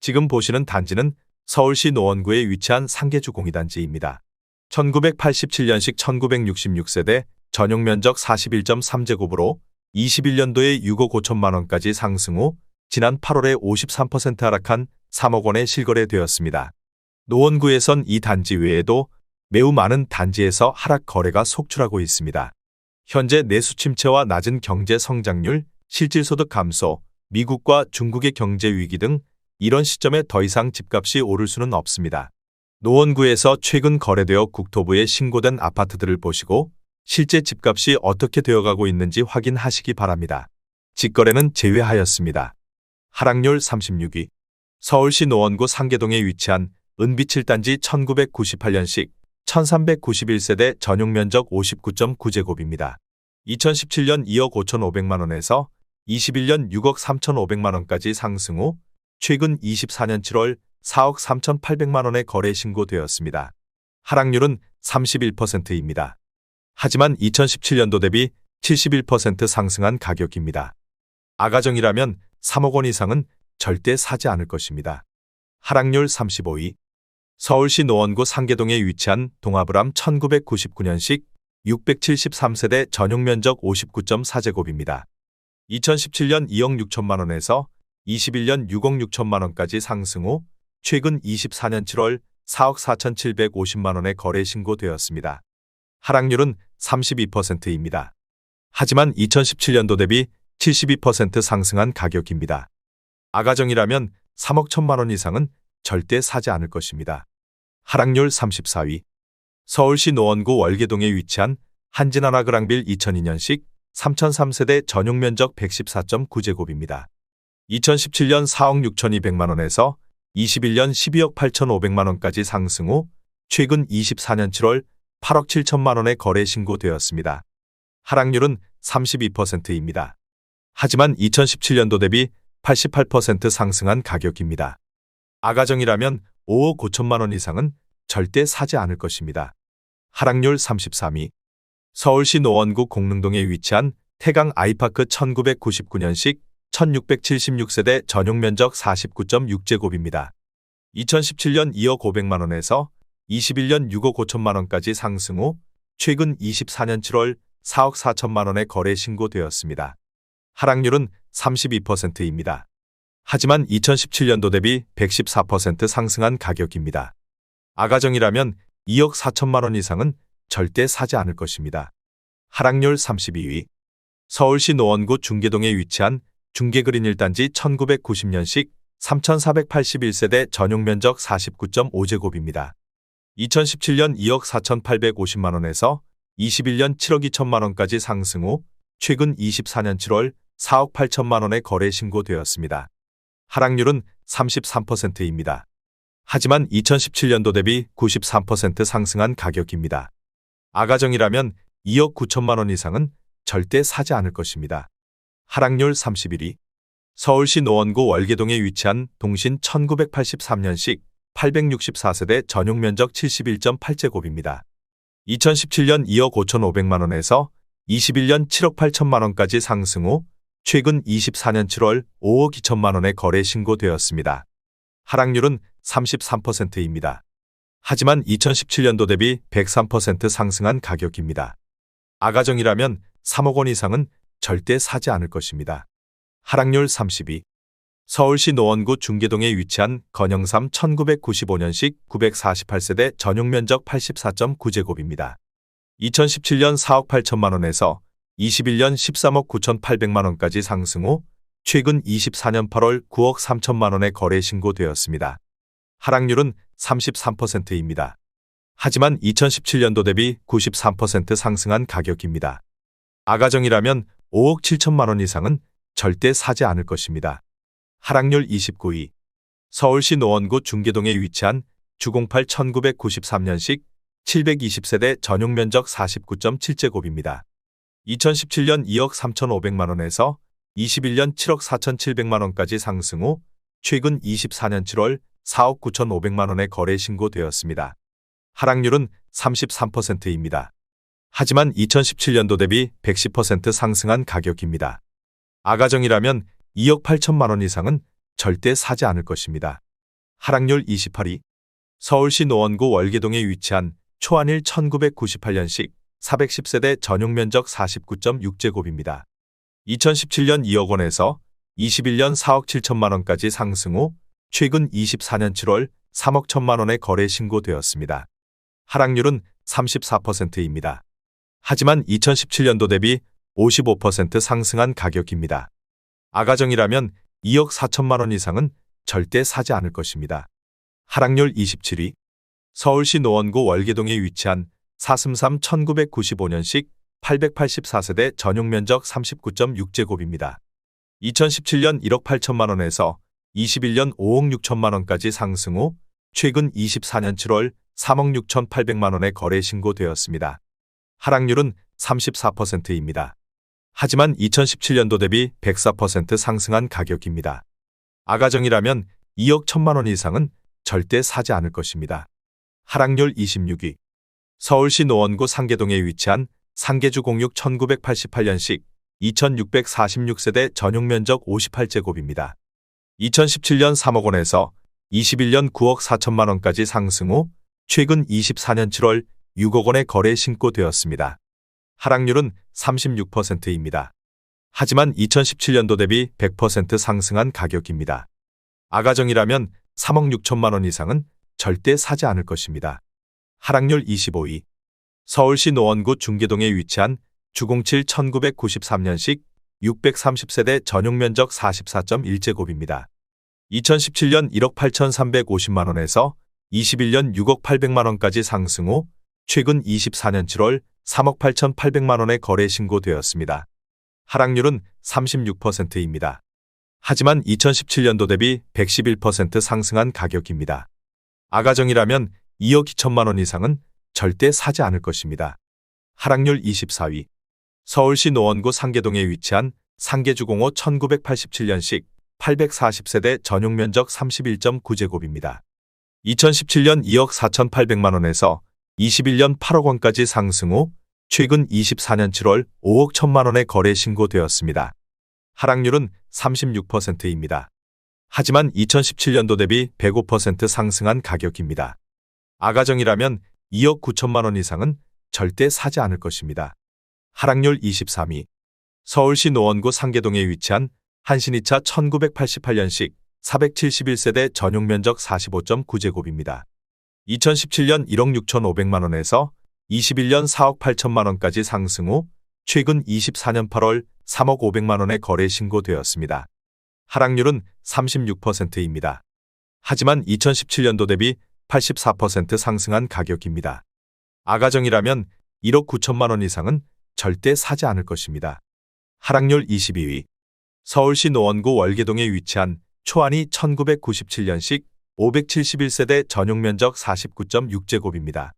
지금 보시는 단지는 서울시 노원구에 위치한 상계주 공이단지입니다. 1987년식 1966세대, 전용 면적 41.3제곱으로 21년도에 6억 5천만 원까지 상승 후 지난 8월에 53% 하락한 3억 원에 실거래되었습니다. 노원구에선 이 단지 외에도 매우 많은 단지에서 하락 거래가 속출하고 있습니다. 현재 내수 침체와 낮은 경제 성장률, 실질소득 감소, 미국과 중국의 경제 위기 등 이런 시점에 더 이상 집값이 오를 수는 없습니다. 노원구에서 최근 거래되어 국토부에 신고된 아파트들을 보시고 실제 집값이 어떻게 되어가고 있는지 확인하시기 바랍니다. 직거래는 제외하였습니다. 하락률 36위. 서울시 노원구 상계동에 위치한 은빛 7단지 1998년식 1391세대 전용 면적 59.9제곱입니다. 2017년 2억 5,500만 원에서 21년 6억 3,500만 원까지 상승 후 최근 24년 7월 4억 3,800만 원에 거래 신고되었습니다. 하락률은 31%입니다. 하지만 2017년도 대비 71% 상승한 가격입니다. 아가정이라면 3억 원 이상은 절대 사지 않을 것입니다. 하락률 35위. 서울시 노원구 상계동에 위치한 동아브람 1999년식 673세대 전용 면적 59.4제곱입니다. 2017년 2억 6천만 원에서 21년 6억 6천만 원까지 상승 후 최근 24년 7월 4억 4,750만 원에 거래 신고되었습니다. 하락률은 32%입니다. 하지만 2017년도 대비 72% 상승한 가격입니다. 아가정이라면 3억 1천만 원 이상은 절대 사지 않을 것입니다. 하락률 34위. 서울시 노원구 월계동에 위치한 한진하나 그랑빌 2002년식 3003세대 전용 면적 114.9제곱입니다. 2017년 4억 6,200만 원에서 21년 12억 8,500만 원까지 상승 후 최근 24년 7월 8억 7천만 원에 거래 신고되었습니다. 하락률은 32%입니다. 하지만 2017년도 대비 88% 상승한 가격입니다. 아가정이라면 5억 5천만 원 이상은 절대 사지 않을 것입니다. 하락률 33위. 서울시 노원구 공릉동에 위치한 태강 아이파크 1999년식 1676세대 전용 면적 49.6제곱입니다. 2017년 2억 500만 원에서 21년 6억 5천만 원까지 상승 후 최근 24년 7월 4억 4천만 원에 거래 신고되었습니다. 하락률은 32%입니다. 하지만 2017년도 대비 114% 상승한 가격입니다. 아가정이라면 2억 4천만 원 이상은 절대 사지 않을 것입니다. 하락률 32위. 서울시 노원구 중계동에 위치한 중계그린 1단지 1990년식 3481세대 전용 면적 49.5제곱입니다. 2017년 2억 4,850만 원에서 21년 7억 2천만 원까지 상승 후 최근 24년 7월 4억 8천만 원에 거래 신고되었습니다. 하락률은 33%입니다. 하지만 2017년도 대비 93% 상승한 가격입니다. 아가정이라면 2억 9천만 원 이상은 절대 사지 않을 것입니다. 하락률 31위. 서울시 노원구 월계동에 위치한 동신 1983년식 864세대 전용 면적 71.8제곱입니다. 2017년 2억 5,500만 원에서 21년 7억 8천만 원까지 상승 후 최근 24년 7월 5억 2천만 원에 거래 신고되었습니다. 하락률은 33%입니다. 하지만 2017년도 대비 103% 상승한 가격입니다. 아가정이라면 3억 원 이상은 절대 사지 않을 것입니다. 하락률 32. 서울시 노원구 중계동에 위치한 건영삼 1995년식 948세대 전용 면적 84.9제곱입니다. 2017년 4억 8천만 원에서 21년 13억 9,800만 원까지 상승 후 최근 24년 8월 9억 3천만 원에 거래 신고되었습니다. 하락률은 33%입니다. 하지만 2017년도 대비 93% 상승한 가격입니다. 아가정이라면 5억 7천만 원 이상은 절대 사지 않을 것입니다. 하락률 29위. 서울시 노원구 중계동에 위치한 주공팔 1993년식 720세대 전용 면적 49.7제곱입니다. 2017년 2억 3,500만 원에서 21년 7억 4,700만 원까지 상승 후 최근 24년 7월 4억 9,500만 원에 거래 신고되었습니다. 하락률은 33%입니다. 하지만 2017년도 대비 110% 상승한 가격입니다. 아가정이라면 2억 8천만 원 이상은 절대 사지 않을 것입니다. 하락률 28위. 서울시 노원구 월계동에 위치한 초안일 1998년식 410세대 전용 면적 49.6제곱입니다. 2017년 2억 원에서 21년 4억 7천만 원까지 상승 후 최근 24년 7월 3억 1천만 원에 거래 신고되었습니다. 하락률은 34%입니다. 하지만 2017년도 대비 55% 상승한 가격입니다. 아가정이라면 2억 4천만 원 이상은 절대 사지 않을 것입니다. 하락률 27위. 서울시 노원구 월계동에 위치한 사슴삼 1995년식 884세대 전용 면적 39.6제곱입니다. 2017년 1억 8천만 원에서 21년 5억 6천만 원까지 상승 후 최근 24년 7월 3억 6천8백만 원에 거래 신고되었습니다. 하락률은 34%입니다. 하지만 2017년도 대비 104% 상승한 가격입니다. 아가정이라면 2억 1천만 원 이상은 절대 사지 않을 것입니다. 하락률 26위. 서울시 노원구 상계동에 위치한 상계주 공육 1988년식 2646세대 전용 면적 58제곱입니다. 2017년 3억 원에서 21년 9억 4천만 원까지 상승 후 최근 24년 7월 6억 원에 거래 신고되었습니다. 하락률은 36%입니다. 하지만 2017년도 대비 100% 상승한 가격입니다. 아가정이라면 3억 6천만 원 이상은 절대 사지 않을 것입니다. 하락률 25위. 서울시 노원구 중계동에 위치한 주공칠 1993년식 630세대 전용 면적 44.1제곱입니다. 2017년 1억 8,350만 원에서 21년 6억 8백만 원까지 상승 후 최근 24년 7월 3억 8,800만 원에 거래 신고되었습니다. 하락률은 36%입니다. 하지만 2017년도 대비 111% 상승한 가격입니다. 아가정이라면 2억 2천만 원 이상은 절대 사지 않을 것입니다. 하락률 24위. 서울시 노원구 상계동에 위치한 상계주공호 1987년식 840세대 전용 면적 31.9제곱입니다. 2017년 2억 4,800만 원에서 21년 8억 원까지 상승 후 최근 24년 7월 5억 1천만 원에 거래 신고되었습니다. 하락률은 36%입니다. 하지만 2017년도 대비 105% 상승한 가격입니다. 아가정이라면 2억 9천만 원 이상은 절대 사지 않을 것입니다. 하락률 23위. 서울시 노원구 상계동에 위치한 한신이차 1988년식 471세대 전용 면적 45.9제곱입니다. 2017년 1억 6천5백만 원에서 21년 4억 8천만 원까지 상승 후 최근 24년 8월 3억 5백만 원에 거래 신고되었습니다. 하락률은 36%입니다. 하지만 2017년도 대비 84% 상승한 가격입니다. 아가정이라면 1억 9천만 원 이상은 절대 사지 않을 것입니다. 하락률 22위. 서울시 노원구 월계동에 위치한 초안이 1997년식 571세대 전용 면적 49.6제곱입니다.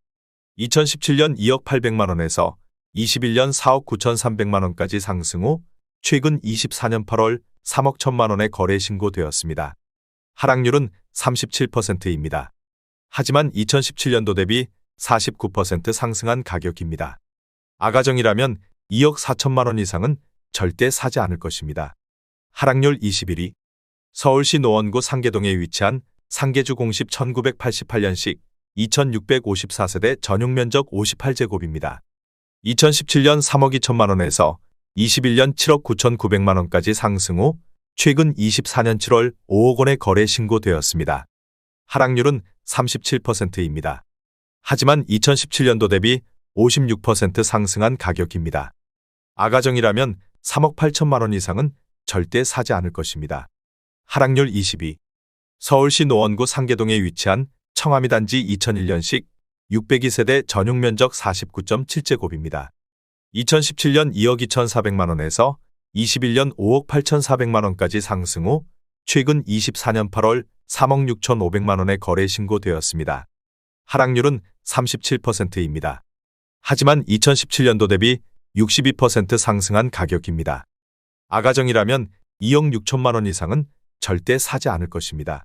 2017년 2억 8백만 원에서 21년 4억 9천3백만 원까지 상승 후 최근 24년 8월 3억 1천만 원에 거래 신고되었습니다. 하락률은 37%입니다. 하지만 2017년도 대비 49% 상승한 가격입니다. 아가정이라면 2억 4천만 원 이상은 절대 사지 않을 것입니다. 하락률 21위. 서울시 노원구 상계동에 위치한 상계주 공십 1988년식 2654세대 전용 면적 58제곱입니다. 2017년 3억 2천만 원에서 21년 7억 9천9백만 원까지 상승 후 최근 24년 7월 5억 원에 거래 신고되었습니다. 하락률은 37%입니다. 하지만 2017년도 대비 56% 상승한 가격입니다. 아가정이라면 3억 8천만 원 이상은 절대 사지 않을 것입니다. 하락률 22. 서울시 노원구 상계동에 위치한 청아미 단지 2001년식 602세대 전용 면적 49.7제곱입니다. 2017년 2억 2천4백만 원에서 21년 5억 8천4백만 원까지 상승 후 최근 24년 8월 3억 6천5백만 원에 거래 신고되었습니다. 하락률은 37%입니다. 하지만 2017년도 대비 62% 상승한 가격입니다. 아가정이라면 2억 6천만 원 이상은 절대 사지 않을 것입니다.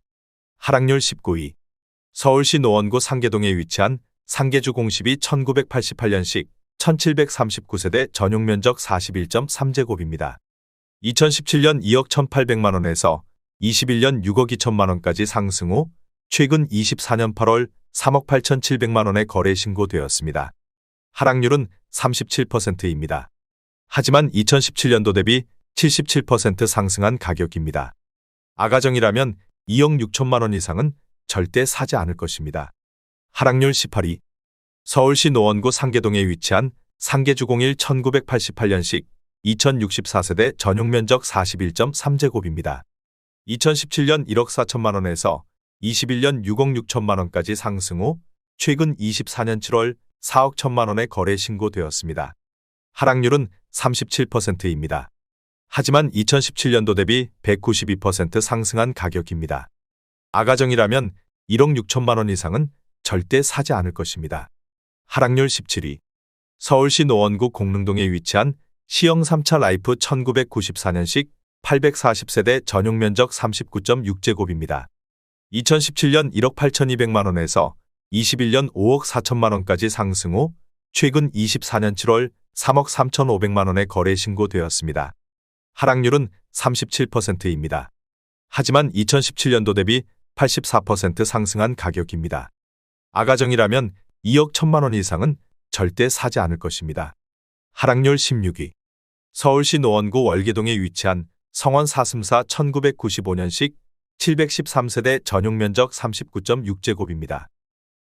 하락률 19위. 서울시 노원구 상계동에 위치한 상계주 공십이 1988년식 1739세대 전용 면적 41.3제곱입니다. 2017년 2억 1,800만 원에서 21년 6억 2천만 원까지 상승 후 최근 24년 8월 3억 8,700만 원에 거래 신고되었습니다. 하락률은 37%입니다. 하지만 2017년도 대비 77% 상승한 가격입니다. 아가정이라면 2억 6천만 원 이상은 절대 사지 않을 것입니다. 하락률 18위. 서울시 노원구 상계동에 위치한 상계주공일 1988년식 2064세대 전용면적 41.3제곱입니다. 2017년 1억 4천만 원에서 21년 6억 6천만 원까지 상승 후 최근 24년 7월 4억 1천만 원에 거래 신고되었습니다. 하락률은 37%입니다. 하지만 2017년도 대비 192% 상승한 가격입니다. 아가정이라면 1억 6천만 원 이상은 절대 사지 않을 것입니다. 하락률 17위. 서울시 노원구 공릉동에 위치한 시형 3차 라이프 1994년식 840세대 전용면적 39.6제곱입니다. 2017년 1억 8,200만 원에서 21년 5억 4천만 원까지 상승 후 최근 24년 7월 3억 3,500만 원에 거래 신고되었습니다. 하락률은 37%입니다. 하지만 2017년도 대비 84% 상승한 가격입니다. 아가정이라면 2억 1천만 원 이상은 절대 사지 않을 것입니다. 하락률 16위. 서울시 노원구 월계동에 위치한 성원 사슴사 1995년식 713세대 전용면적 39.6제곱입니다.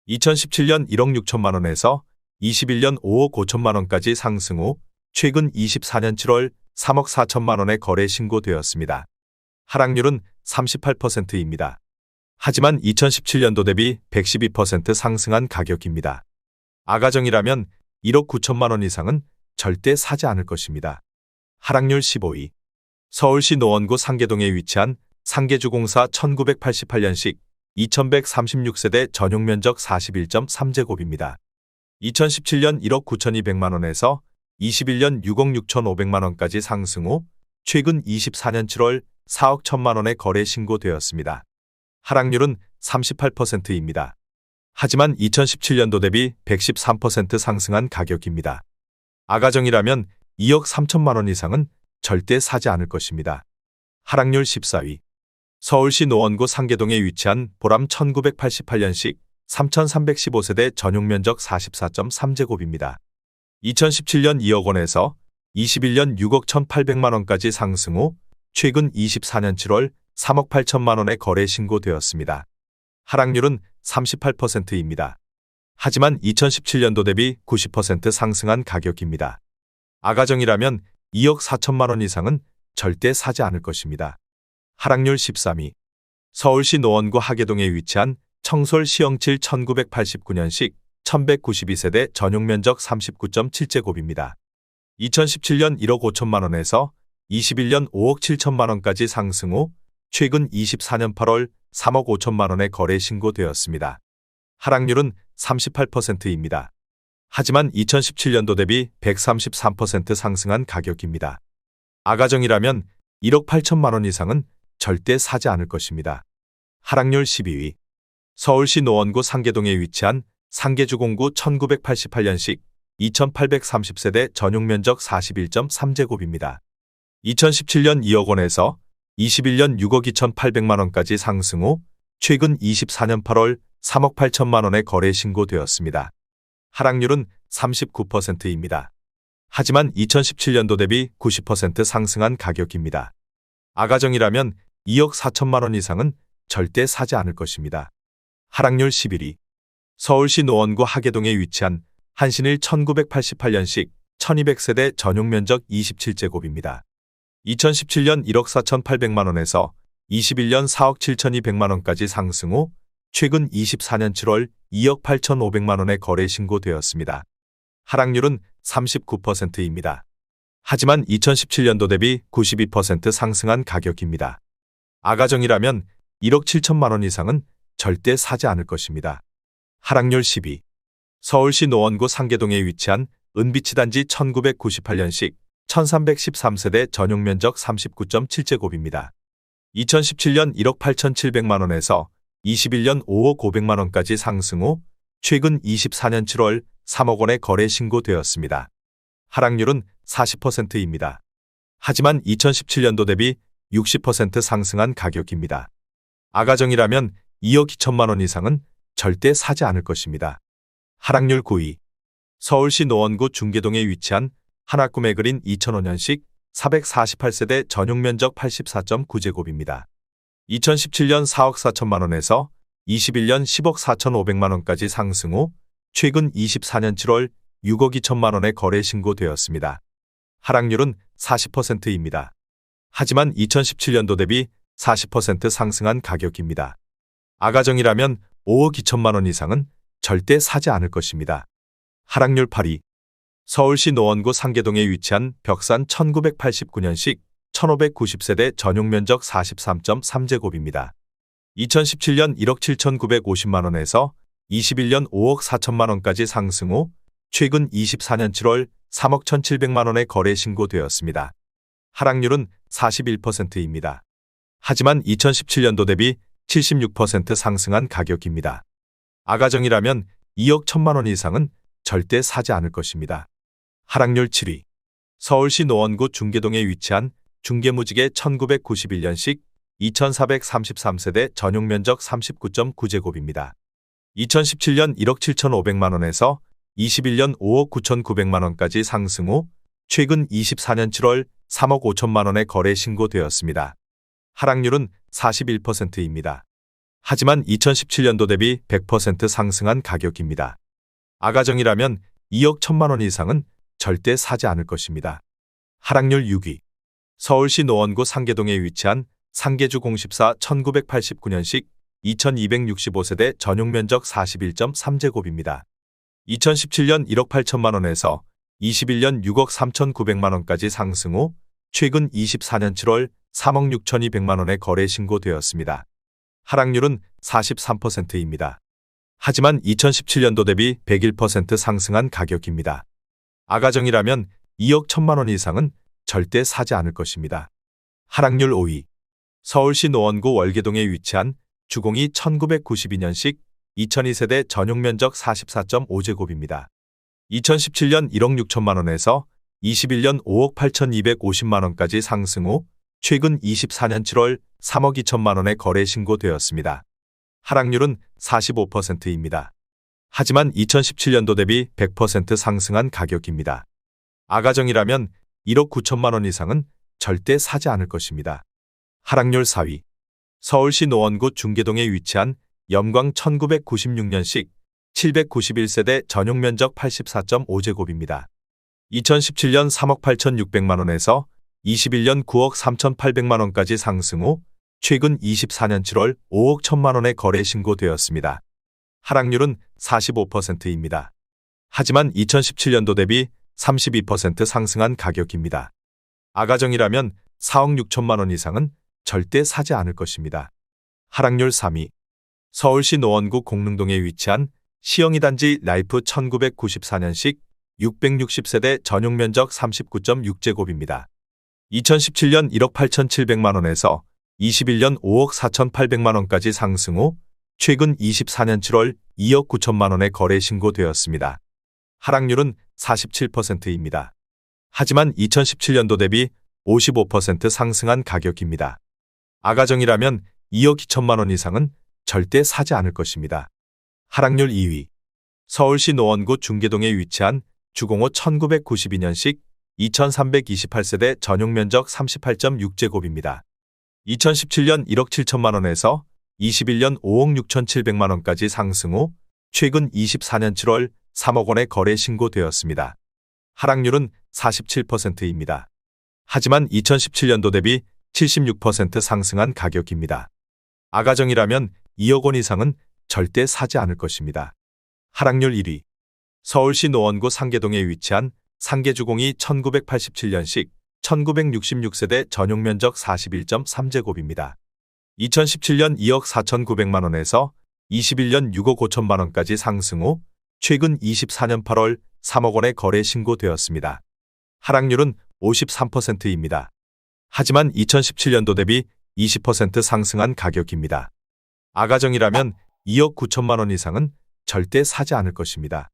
2017년 1억 6천만 원에서 21년 5억 5천만 원까지 상승 후 최근 24년 7월 3억 4천만 원에 거래 신고되었습니다. 하락률은 38%입니다. 하지만 2017년도 대비 112% 상승한 가격입니다. 아가정이라면 1억 9천만 원 이상은 절대 사지 않을 것입니다. 하락률 15위. 서울시 노원구 상계동에 위치한 상계주공사 1988년식 2136세대 전용면적 41.3제곱입니다. 2017년 1억 9,200만 원에서 21년 6억 6,500만 원까지 상승 후 최근 24년 7월 4억 1천만 원에 거래 신고되었습니다. 하락률은 38%입니다. 하지만 2017년도 대비 113% 상승한 가격입니다. 아가정이라면 2억 3천만 원 이상은 절대 사지 않을 것입니다. 하락률 14위. 서울시 노원구 상계동에 위치한 보람 1988년식 3315세대 전용면적 44.3제곱입니다. 2017년 2억 원에서 21년 6억 1,800만 원까지 상승 후 최근 24년 7월 3억 8천만 원에 거래 신고되었습니다. 하락률은 38%입니다. 하지만 2017년도 대비 90% 상승한 가격입니다. 아가정이라면 2억 4천만 원 이상은 절대 사지 않을 것입니다. 하락률 13위. 서울시 노원구 하계동에 위치한 청솔 시형칠 1989년식 1192세대 전용면적 39.7제곱입니다. 2017년 1억 5천만 원에서 21년 5억 7천만 원까지 상승 후 최근 24년 8월 3억 5천만 원에 거래 신고되었습니다. 하락률은 38%입니다. 하지만 2017년도 대비 133% 상승한 가격입니다. 아가정이라면 1억 8천만 원 이상은 절대 사지 않을 것입니다. 하락률 12위. 서울시 노원구 상계동에 위치한 상계주공구 1988년식 2830세대 전용면적 41.3제곱입니다. 2017년 2억 원에서 21년 6억 2,800만 원까지 상승 후 최근 24년 8월 3억 8천만 원에 거래 신고되었습니다. 하락률은 39%입니다. 하지만 2017년도 대비 90% 상승한 가격입니다. 아가정이라면 2억 4천만 원 이상은 절대 사지 않을 것입니다. 하락률 11위. 서울시 노원구 하계동에 위치한 한신일 1988년식 1200세대 전용면적 27제곱입니다. 2017년 1억 4,800만 원에서 21년 4억 7,200만 원까지 상승 후 최근 24년 7월 2억 8,500만 원에 거래 신고되었습니다. 하락률은 39%입니다. 하지만 2017년도 대비 92% 상승한 가격입니다. 아가정이라면 1억 7천만 원 이상은 절대 사지 않을 것입니다. 하락률 10위. 서울시 노원구 상계동에 위치한 은비치 단지 1998년식 1313세대 전용면적 39.7제곱입니다. 2017년 1억 8,700만 원에서 21년 5억 500만 원까지 상승 후 최근 24년 7월 3억 원에 거래 신고되었습니다. 하락률은 40%입니다. 하지만 2017년도 대비 60% 상승한 가격입니다. 아가정이라면 2억 2천만 원 이상은 절대 사지 않을 것입니다. 하락률 9위. 서울시 노원구 중계동에 위치한 하나꿈에 그린 2005년식 448세대 전용면적 84.9제곱입니다. 2017년 4억 4천만 원에서 21년 10억 4천5백만 원까지 상승 후 최근 24년 7월 6억 2천만 원에 거래 신고되었습니다. 하락률은 40%입니다. 하지만 2017년도 대비 40% 상승한 가격입니다. 아가정이라면 5억 2천만 원 이상은 절대 사지 않을 것입니다. 하락률 8위. 서울시 노원구 상계동에 위치한 벽산 1989년식 1590세대 전용면적 43.3제곱입니다. 2017년 1억 7,950만 원에서 21년 5억 4천만 원까지 상승 후 최근 24년 7월 3억 1,700만 원에 거래 신고되었습니다. 하락률은 41%입니다. 하지만 2017년도 대비 76% 상승한 가격입니다. 아가정이라면 2억 1천만 원 이상은 절대 사지 않을 것입니다. 하락률 7위. 서울시 노원구 중계동에 위치한 중계무지개 1991년식 2433세대 전용면적 39.9제곱입니다. 2017년 1억 7,500만 원에서 21년 5억 9,900만 원까지 상승 후 최근 24년 7월 3억 5천만 원에 거래 신고되었습니다. 하락률은 41%입니다. 하지만 2017년도 대비 100% 상승한 가격입니다. 아가정이라면 2억 1천만 원 이상은 절대 사지 않을 것입니다. 하락률 6위. 서울시 노원구 상계동에 위치한 상계주 014 1989년식 2265세대 전용면적 41.3제곱입니다. 2017년 1억 8천만 원에서 21년 6억 3천9백만 원까지 상승 후 최근 24년 7월 3억 6천2백만 원에 거래 신고되었습니다. 하락률은 43%입니다. 하지만 2017년도 대비 101% 상승한 가격입니다. 아가정이라면 2억 1천만 원 이상은 절대 사지 않을 것입니다. 하락률 5위. 서울시 노원구 월계동에 위치한 주공이 1992년식 2002세대 전용면적 44.5제곱입니다. 2017년 1억 6천만 원에서 21년 5억 8,250만 원까지 상승 후 최근 24년 7월 3억 2천만 원에 거래 신고되었습니다. 하락률은 45%입니다. 하지만 2017년도 대비 100% 상승한 가격입니다. 아가정이라면 1억 9천만 원 이상은 절대 사지 않을 것입니다. 하락률 4위. 서울시 노원구 중계동에 위치한 염광 1996년식 791세대 전용면적 84.5제곱입니다. 2017년 3억 8,600만 원에서 21년 9억 3,800만 원까지 상승 후 최근 24년 7월 5억 1천만 원에 거래 신고되었습니다. 하락률은 45%입니다. 하지만 2017년도 대비 32% 상승한 가격입니다. 아가정이라면 4억 6천만 원 이상은 절대 사지 않을 것입니다. 하락률 3위. 서울시 노원구 공릉동에 위치한 시영이 단지 라이프 1994년식 660세대 전용면적 39.6제곱입니다. 2017년 1억 8,700만 원에서 21년 5억 4,800만 원까지 상승 후 최근 24년 7월 2억 9천만 원에 거래 신고되었습니다. 하락률은 47%입니다. 하지만 2017년도 대비 55% 상승한 가격입니다. 아가정이라면 2억 2천만 원 이상은 절대 사지 않을 것입니다. 하락률 2위. 서울시 노원구 중계동에 위치한 주공호 1992년식 2328세대 전용면적 38.6제곱입니다. 2017년 1억 7천만 원에서 21년 5억 6천7백만 원까지 상승 후 최근 24년 7월 3억 원에 거래 신고되었습니다. 하락률은 47%입니다. 하지만 2017년도 대비 76% 상승한 가격입니다. 아가정이라면 2억 원 이상은 절대 사지 않을 것입니다. 하락률 1위. 서울시 노원구 상계동에 위치한 상계주공이 1987년식 1966세대 전용면적 41.3제곱입니다. 2017년 2억 4,900만 원에서 21년 6억 5천만 원까지 상승 후 최근 24년 8월 3억 원에 거래 신고되었습니다. 하락률은 53%입니다. 하지만 2017년도 대비 20% 상승한 가격입니다. 아가정이라면 2억 9천만 원 이상은 절대 사지 않을 것입니다.